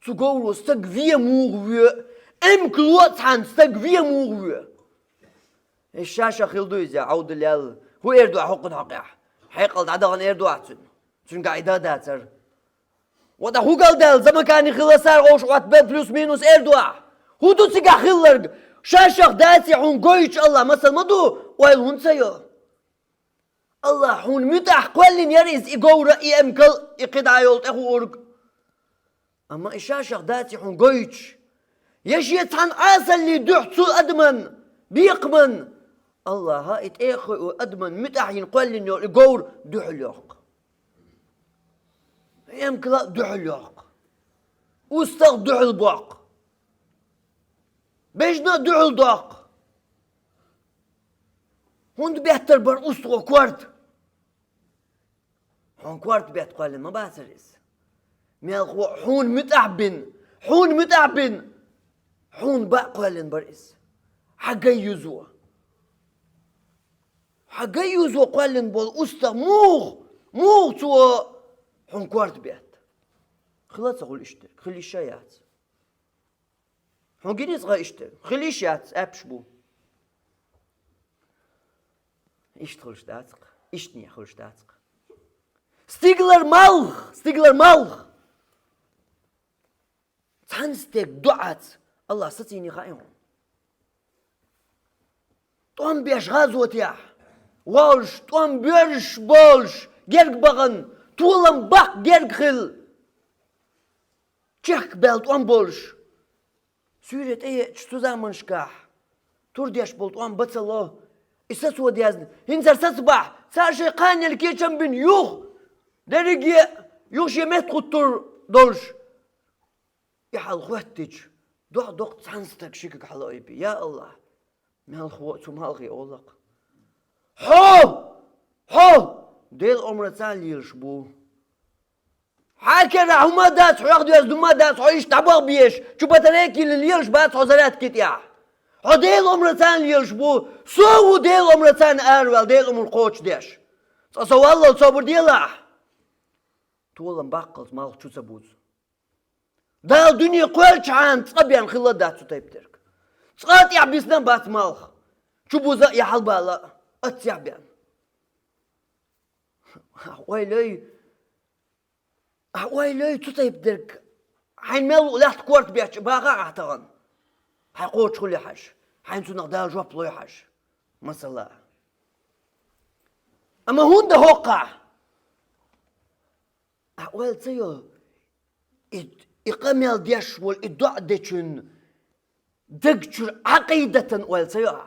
Speaker 2: تو قولو استقفية موغوية ام كلوات حان استقفية موغوية الشاشة خلدويز يا عود الليل هو اردو حقن حقيح حيقل دعدغن اردو احسن تون قاعدة داتر وده هو قال دال زمان كان يخلصار غوش وات بل بلوس مينوس اردوا هودو سيقا خلر شاشق داسي حون قويش الله مثل مدو ويل هون سيو الله حون متاح كلن يريز إيقو رأي أمكل إقدع يولت أخو أورق أما إشاشق داسي حون قويش يشيت عن عاسل اللي دحتو أدمن بيقمن الله هايت إيخو أدمن متاحين كلن يول إيقو دحلوق يمكن دحلوق وستغ دحل باق بيجنا دحل داق هون بيهتر بر أسطو كوارت هون كوارت بيت قال ما باسرس ميال حون متعبن حون بقى قال برئيس حاجة يزوى قال بول أسطى موغ تو حون كوارت بيت خلاص أقول اشترك خلي الشايات هون جينيس غا اشترك خلي الشايات أبشبو اشتغل شتاتق اشتني خل شتاتق ستيغلر مالغ تنستيك دعات الله ستيني خائم طوام بيش غازوت ياح والش طوام بيرش بولش جرق بغن طولم باق جرق خل تشك بيل طوام بولش سورة ايه چتو زمان شكاح تور ديش بول طوام بطس الله إساس وديازن هنزر ستصبح صار شي قاني الكيشن بن يوخ درجي يوخ يمت خطر دولش يحال خواتج دوق تسانستك شيكك حلايبي يا الله مال خوات مالغي أولق حو ديل عمر تاني يلشبو حاكر هما دات ياخدوا يزدو ما دات عيش تبغ بيش شو بتريكي اللي يلش بات حزرات كتيا ديل عمرتان يلشبو سو ديل عمرتان أرول ديل عمر قوش ديش سو الله صبر ديلا تولم باقلت مال شو سبوز دال دنيا قولش عن طبيعن خلا دات تيبترك سقاط يعبسنا بات مالخ شو بوزا يا حلبالا اتيعبان ويلي تيبترك حين مالو لا تكورت بيش باغا اعتغن حيقول كل حاجة حين تنقدر جواب لي حاجة مثلا أما هون ده هوقع أول تيو إقامة ديش والإدعاء ديشن دقشر عقيدة أول تيو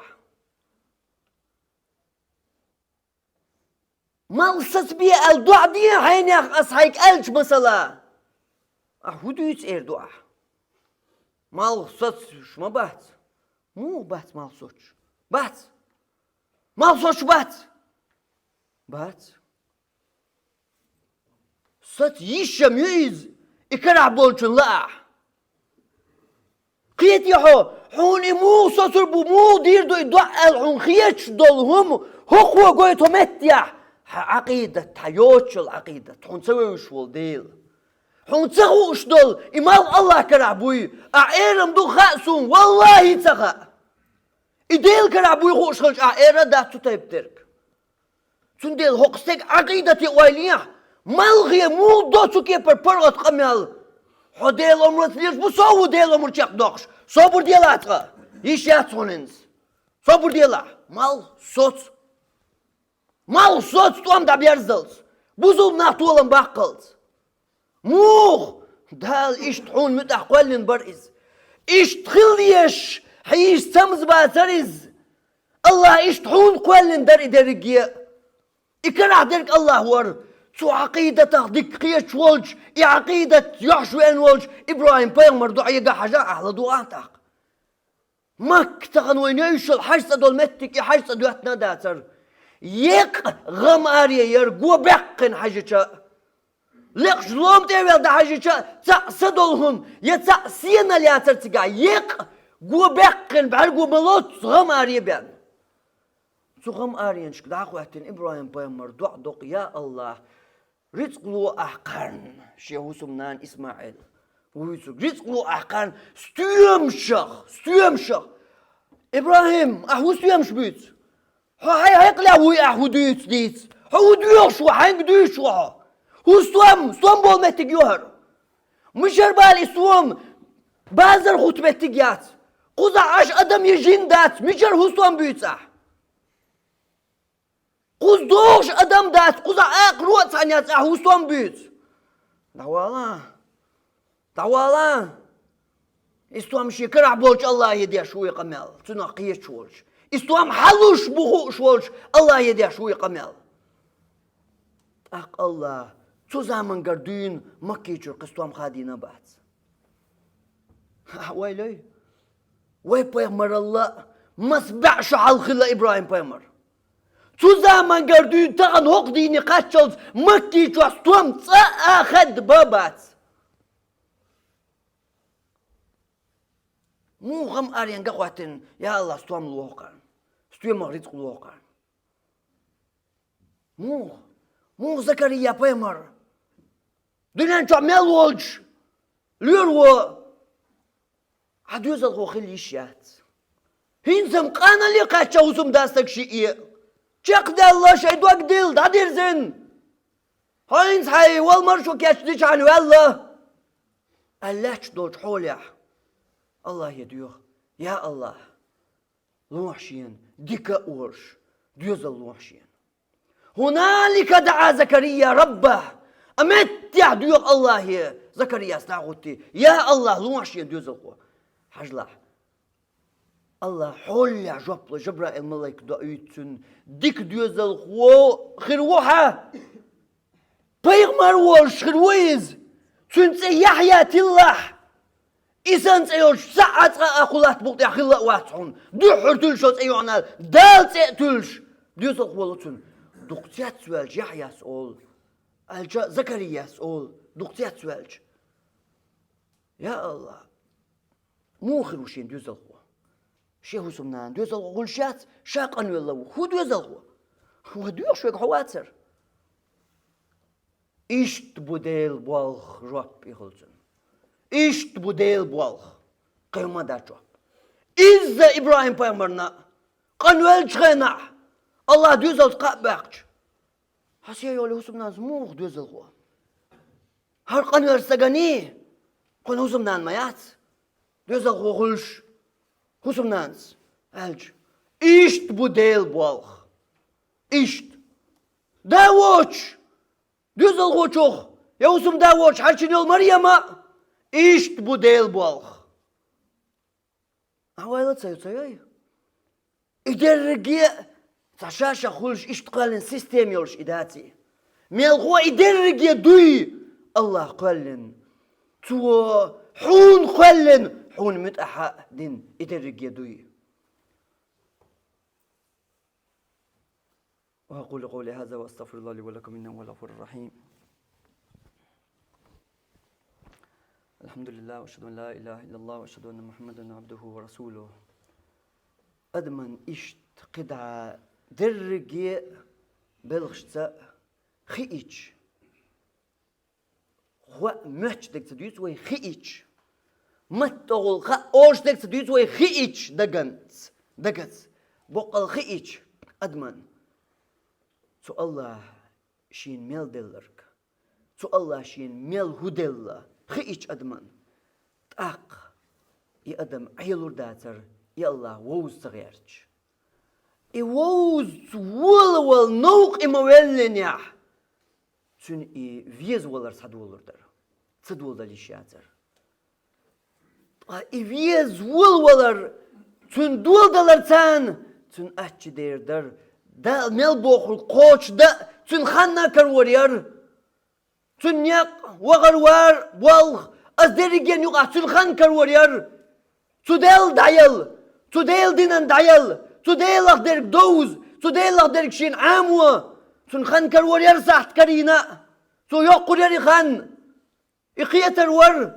Speaker 2: ما لصت بيه الدعاء دي حين أصحيك ألش مثلا أهودو يتسير دعاء مال صوت شو ما بات مو بات مال صوت بات مال صوت شو بات صوت يشم يز إكرع بولشن لا قيت يحو حوني مو صوت ربو مو دير دو يدعى الحون خيتش دولهم هقوة قويتو متيح عقيدة حيوتش العقيدة حون سوي وشول ديل حون تسخو اشدل إمام الله كرعبوي أعيرم دو خأسون والله تسخا إديل كرعبوي خوش خلش أعيرا داتو تيبترك سنديل هقستيك عقيدة ويليح ملغي مو دوتو كي برغت قميال حديل أمرت ليش بصوو ديل أمر تشاق دوخش صبر ديالاتغا يشيات سوننز صبر ديالا مال صوت توام دا بيرزلز بوزو ناطولن باقلز موغ دال إشتحون متأقولن برئز إشتخليش حيش سمز باترز الله إشتحون قولن در إدرقية إكرع درك الله ور تو عقيدة تغديك قيش والج عقيدة يحشوين والج إبراهيم بيغمر دعيقا حاجة أحلى دعاتك مك تغن وينيش الحجسة دول متك حجسة دواتنا داتر يق غم آريا يرقو بقن حاجة لقش لوم تيوال دا حاجة تأسدولهم يتأسينا لياتر تقع يق قو بقن بعرقو ملوت غم آريا بيان سو غم آريا نشك داقو احتن إبراهيم بيغمر دق يا الله رزق لو أحقان شيهو سمنان إسماعيل رزق لو أحقان ستيمشخ إبراهيم أحو ستيمش بيت هاي هيقلا وي أحو ديت هو ديوش وحين ديوش هو ستوم بول متجوهر مش بالي ستوم بازر خطبتك يات Kuza aş adam yejin dat, miçer hustan büyütsa. Kuz doğuş adam dat, kuza ak ruat sanyatsa hustan büyüt. Dawala. İstuam şikra bolç Allah yediya şuy qamel. Tuna qiyeç bolç. İstuam haluş buğuş bolç. Allah yediya şuy qamel. Tak Allah. Şu zaman gördüğün Makki'cur kıstuam khadina bat. Vaylay. Vay Peygamber Allah. Masba'şu halkıyla İbrahim Peygamber. Şu zaman gördüğün tağın hok dini kaççalız. Makki'cur kıstuam ahad babat. Mu gam aryan gaqwatin ya Allah kıstuam luqan. Kıstuam rizq luqan. Mu Zakariya Peygamber. Dünen çamel olç. Lürwo. Adüz al khili şiyat. Hinsem qana li qaça usum dastak şi'i. Çaqda Allah şey duak dil dadirsin. Hins hay wal marshu keçdi çanu Allah. Allah çdoç holya. Allah yediyor. Ya Allah. Luhşin dika urş. Düz al luhşin. هنالك دعا زكريا ربه أمتع ديوق الله زكريا استعغتي يا الله لوحشي ديوزلقوا حجلا الله حول جبرائيل ملاك دعيتن ديك ديوزلقوا خروحة بيغمر وش خرويز تنسي يحيى تله إسان سيوش ساعة أخلات بقطع خلا واتحون دحر تلشوز أيوعنا دال تلش ديوزلقوا لتن دقتيات سوالج يحيى سؤال زكريا سؤال دقتيات سوالج يا الله مو خروشين دوزلقوا شيء سمنان دوزلقوا غلشات شاقا والله هو دوزلقوا هو دوش شوك حواتر إشت بوديل بالخ رب يخلصن إشت بوديل بالخ قيمة دا جواب إذا إبراهيم بيامرنا قنوال جغينا Allah düzel qaqbaqç. Hasiye yolu husumdan zmuq düzel qo. Har qanver sagani. Qon husumdan mayat. Düzel qo qulş. Husumdan. Elç. İşt bu değil bolq. İşt. Davoç. Düzel qo çoq. Ya husum davoç harçın yol Maryama. İşt bu değil bolq. Avaylat sayı. İdergi تشاشة خلش اشتغل سيستم يورش إداتي ميلغو إدرج يدوي الله قلن تو حون قلن حون متأحا دين إدرج يدوي وأقول قولي هذا وأستغفر الله لي ولكم إنه هو الغفور الرحيم الحمد لله وأشهد أن لا إله إلا الله وأشهد أن محمدا عبده ورسوله أدمن إشت قدعة درجي بلغشتا خيج هو مش دك تدوس وي خيج متغل خ اوش دك تدوس وي خيج دقت بقى خيج ادمن سو الله شين ميل دلرك سو الله شين ميل هودلا خيج ادمن طاق يا ادم عيلور داتر يا الله ووز صغيرش إيوز ول نوق إموالنيا تون فيز ولر صدولر در صدول دليشاتر فيز ولر تون دول دلر تان تون أحكي دير در دا ميل بوخل قوش دا تون خانا كرورير تون يق وغروار والغ أزدريجين يقع تون خان كرورير توديل دايل توديل دينان دايل توديلك درك دوز توديلك درك شين عاموة تون خان كرور يرسحت كرينا تو يقول يري خان إقيتر ور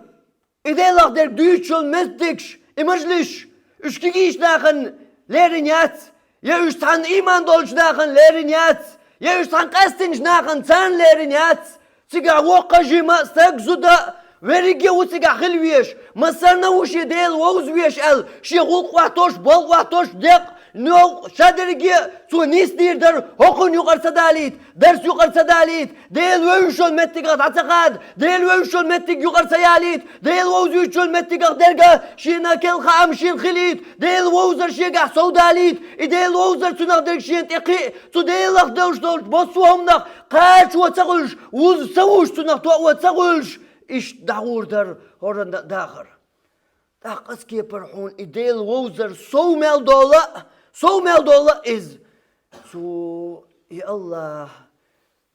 Speaker 2: إديلك درك دويتشل مستكش إمجلش إشكيش داخن ليرينيات يا إشتحن إيمان دولش داخن ليرينيات يا إشتحن قستنش داخن تان ليرينيات تيقع وقا جيما استاقزودا وريجي وتيقع خلويش مسرنا وش يديل ووز ويش ال شي غلق وحتوش بول وحتوش ديق نو شادرجي سو نيس دير در هكون يقر سداليت درس يقر سداليت ديل ويشول متقد عتقاد ديل ويشول متق يقر سياليت ديل ووزيشول متقد درجة شينا كل خام شين خليت ديل ووزر شيقع سوداليت ديل ووزر تنقدر شين تقي تو ديل أخدوش دول بصوهم نق قاش وتقولش وز سووش تنق وتقولش إيش دعور در هورن داخر داقس كي برحون إديل ووزر سو مال دولة إز سو يا الله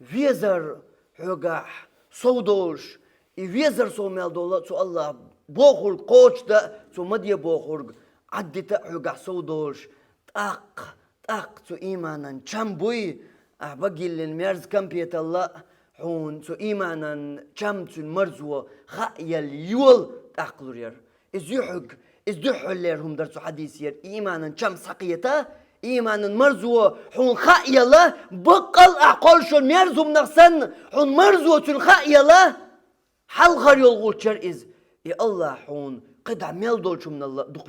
Speaker 2: فيزر حقا سودوش فيزر سو مال دولة سو الله بوخر قوش دا سو مدية بوخر عدت حقا سودوش طاق سو إيمانا چمبوي بقي للمرز كمبيت الله حون سو إيمانا چم سو المرزوة خايل يول تاقلور إز دحل لهم درسو حديث إيمانا چم سقيتا إيمانا مرزوة حون خايلة بقل أعقل شون مرزو منغسن حون مرزوة خايلة حل خر يلغو چر إز يا الله حون قد عمل دول شو من الله دق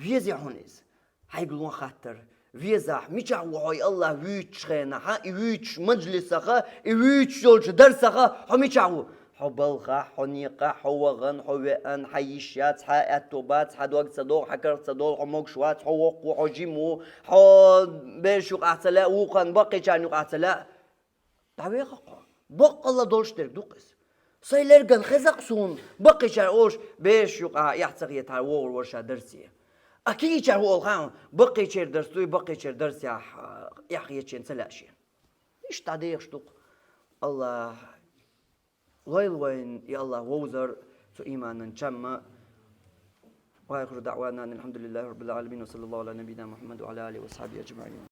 Speaker 2: فيزي حون إز هيقولون خاطر فيزا ميجا وهاي الله ويتش خينا ها ويتش مجلسها ويتش دولش درسها هميجا حبلخا حنيقة حوغن حوئن حيشات حاتوبات حدوق صدوق حكر صدوق حموق شوات حوق وحجيمو بيشوق اعتلاء وقن بقي كان يوق اعتلاء طبيعة بق الله دولش درك دوقس سيلرغن خزق سون بقي كان اوش بيشوق يحتق يتها وور ورشا درسي اكيد كان هو الخان بقي كير درسوي بقي كير درس يا اخي يتشن سلاشي ايش تعديق شتوق الله وين يا الله ووزر سو إيمانا شما وآخر دعوانا الحمد لله رب العالمين وصلى الله على نبينا محمد وعلى آله وصحبه أجمعين